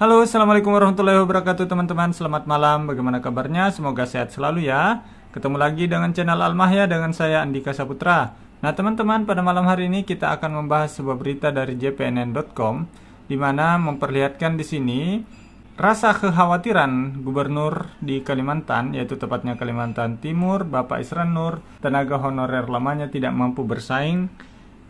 Halo, assalamualaikum warahmatullahi wabarakatuh teman-teman. Selamat malam, bagaimana kabarnya? Semoga sehat selalu ya. Ketemu lagi dengan channel Almahya dengan saya Andika Saputra. Nah teman-teman, pada malam hari ini kita akan membahas sebuah berita dari jpnn.com di mana memperlihatkan di sini rasa kekhawatiran gubernur di Kalimantan, yaitu tepatnya Kalimantan Timur, Bapak Isran Nur, tenaga honorer lamanya tidak mampu bersaing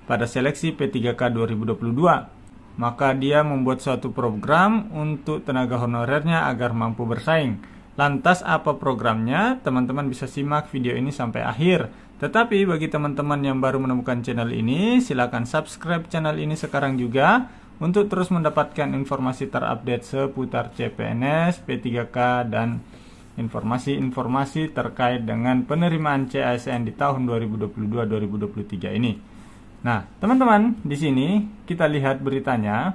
pada seleksi P3K 2022. Maka dia membuat suatu program untuk tenaga honorernya agar mampu bersaing. Lantas apa programnya? Teman-teman bisa simak video ini sampai akhir. Tetapi bagi teman-teman yang baru menemukan channel ini, silakan subscribe channel ini sekarang juga untuk terus mendapatkan informasi terupdate seputar CPNS, P3K, dan informasi-informasi terkait dengan penerimaan CASN di tahun 2022-2023 ini. Nah, teman-teman, di sini kita lihat beritanya.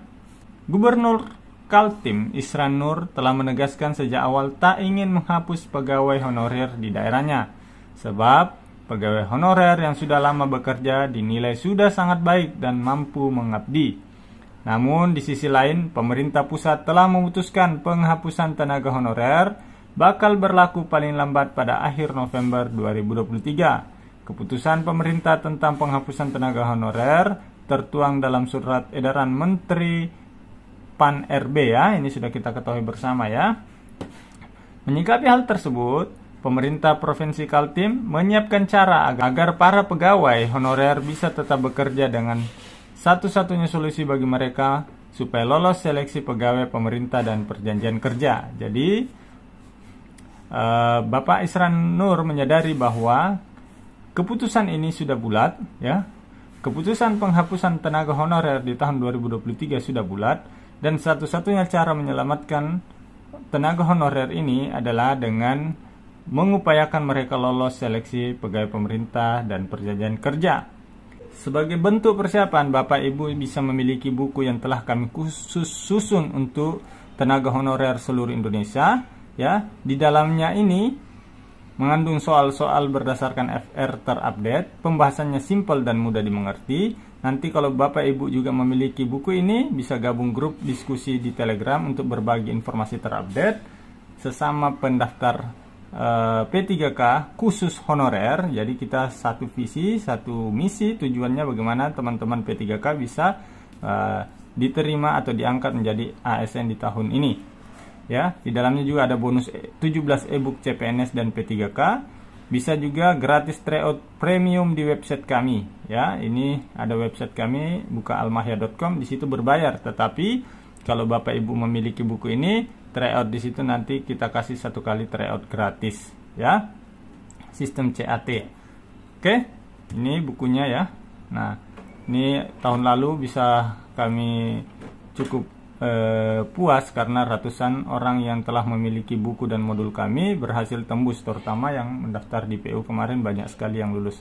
Gubernur Kaltim Isran Nur telah menegaskan sejak awal tak ingin menghapus pegawai honorer di daerahnya. Sebab pegawai honorer yang sudah lama bekerja dinilai sudah sangat baik dan mampu mengabdi. Namun di sisi lain, pemerintah pusat telah memutuskan penghapusan tenaga honorer bakal berlaku paling lambat pada akhir November 2023. Keputusan pemerintah tentang penghapusan tenaga honorer tertuang dalam surat edaran Menteri PAN-RB ya, ini sudah kita ketahui bersama ya. Menyikapi hal tersebut, pemerintah Provinsi Kaltim menyiapkan cara agar para pegawai honorer bisa tetap bekerja dengan satu-satunya solusi bagi mereka supaya lolos seleksi pegawai pemerintah dan perjanjian kerja. Jadi, Bapak Isran Nur menyadari bahwa keputusan ini sudah bulat ya. Keputusan penghapusan tenaga honorer di tahun 2023 sudah bulat dan satu-satunya cara menyelamatkan tenaga honorer ini adalah dengan mengupayakan mereka lolos seleksi pegawai pemerintah dan perjanjian kerja. Sebagai bentuk persiapan, Bapak Ibu bisa memiliki buku yang telah kami khusus susun untuk tenaga honorer seluruh Indonesia ya. Di dalamnya ini mengandung soal-soal berdasarkan FR terupdate, pembahasannya simpel dan mudah dimengerti. Nanti kalau Bapak Ibu juga memiliki buku ini, bisa gabung grup diskusi di Telegram untuk berbagi informasi terupdate sesama pendaftar P3K khusus honorer. Jadi kita satu visi, satu misi, tujuannya bagaimana teman-teman P3K bisa diterima atau diangkat menjadi ASN di tahun ini. Ya, di dalamnya juga ada bonus 17 ebook CPNS dan P3K. Bisa juga gratis tryout premium di website kami. Ya, ini ada website kami buka almahya.com, di situ berbayar. Tetapi kalau Bapak Ibu memiliki buku ini, tryout di situ nanti kita kasih 1 kali tryout gratis, ya. Sistem CAT. Oke, ini bukunya ya. Nah, ini tahun lalu bisa kami cukup puas karena ratusan orang yang telah memiliki buku dan modul kami berhasil tembus, terutama yang mendaftar di PU kemarin banyak sekali yang lulus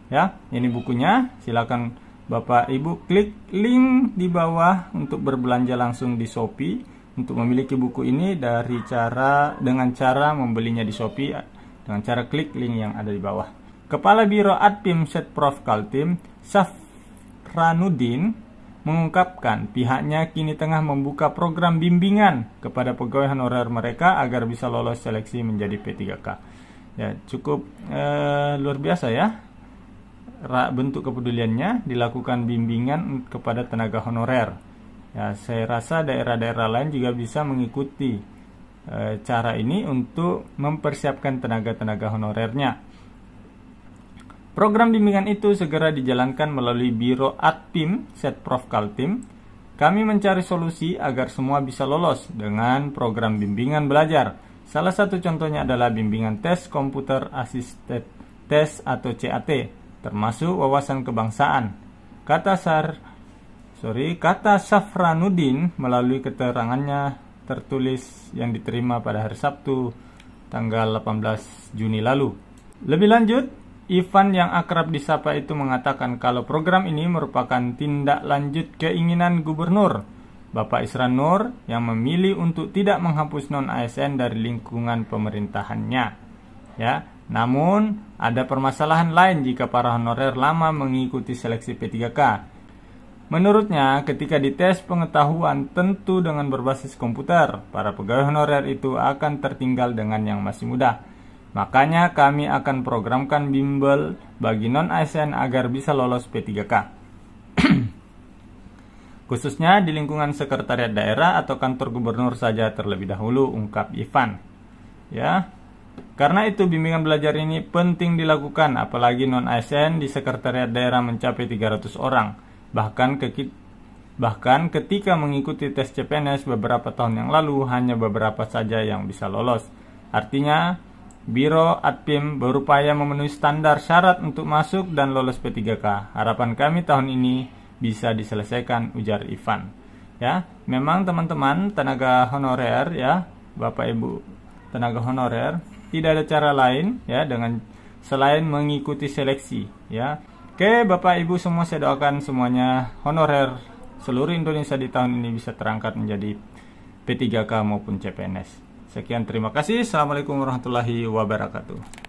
ya. Ini bukunya, silakan Bapak Ibu klik link di bawah untuk berbelanja langsung di Shopee untuk memiliki buku ini dengan cara membelinya di Shopee dengan cara klik link yang ada di bawah. Kepala Biro Adpim Setprov Kaltim Safranuddin mengungkapkan pihaknya kini tengah membuka program bimbingan kepada pegawai honorer mereka agar bisa lolos seleksi menjadi P3K. Ya, cukup luar biasa ya. Bentuk kepeduliannya dilakukan bimbingan kepada tenaga honorer. Ya, saya rasa daerah-daerah lain juga bisa mengikuti cara ini untuk mempersiapkan tenaga-tenaga honorernya. Program bimbingan itu segera dijalankan melalui Biro Adpim Setprov Kaltim. Kami mencari solusi agar semua bisa lolos dengan program bimbingan belajar. Salah satu contohnya adalah bimbingan tes Computer Assisted Test atau CAT, termasuk wawasan kebangsaan. Kata Safranuddin melalui keterangannya tertulis yang diterima pada hari Sabtu tanggal 18 Juni lalu. Lebih lanjut, Ivan yang akrab disapa itu mengatakan kalau program ini merupakan tindak lanjut keinginan Gubernur Bapak Isran Nur yang memilih untuk tidak menghapus non-ASN dari lingkungan pemerintahannya. Ya, namun ada permasalahan lain jika para honorer lama mengikuti seleksi P3K. Menurutnya, ketika dites pengetahuan tentu dengan berbasis komputer, para pegawai honorer itu akan tertinggal dengan yang masih muda. Makanya kami akan programkan bimbel bagi non-ASN agar bisa lolos P3K. Khususnya di lingkungan sekretariat daerah atau kantor gubernur saja terlebih dahulu, ungkap Ivan. Ya, karena itu bimbingan belajar ini penting dilakukan, apalagi non-ASN di sekretariat daerah mencapai 300 orang. Bahkan ketika mengikuti tes CPNS beberapa tahun yang lalu, hanya beberapa saja yang bisa lolos. Artinya, Biro Adpim berupaya memenuhi standar syarat untuk masuk dan lolos P3K. Harapan kami tahun ini bisa diselesaikan, ujar Ivan. Ya, memang teman-teman tenaga honorer, ya, Bapak Ibu tenaga honorer, tidak ada cara lain ya dengan selain mengikuti seleksi, ya. Oke, Bapak Ibu semua, saya doakan semuanya honorer seluruh Indonesia di tahun ini bisa terangkat menjadi P3K maupun CPNS. Sekian, terima kasih. Assalamualaikum warahmatullahi wabarakatuh.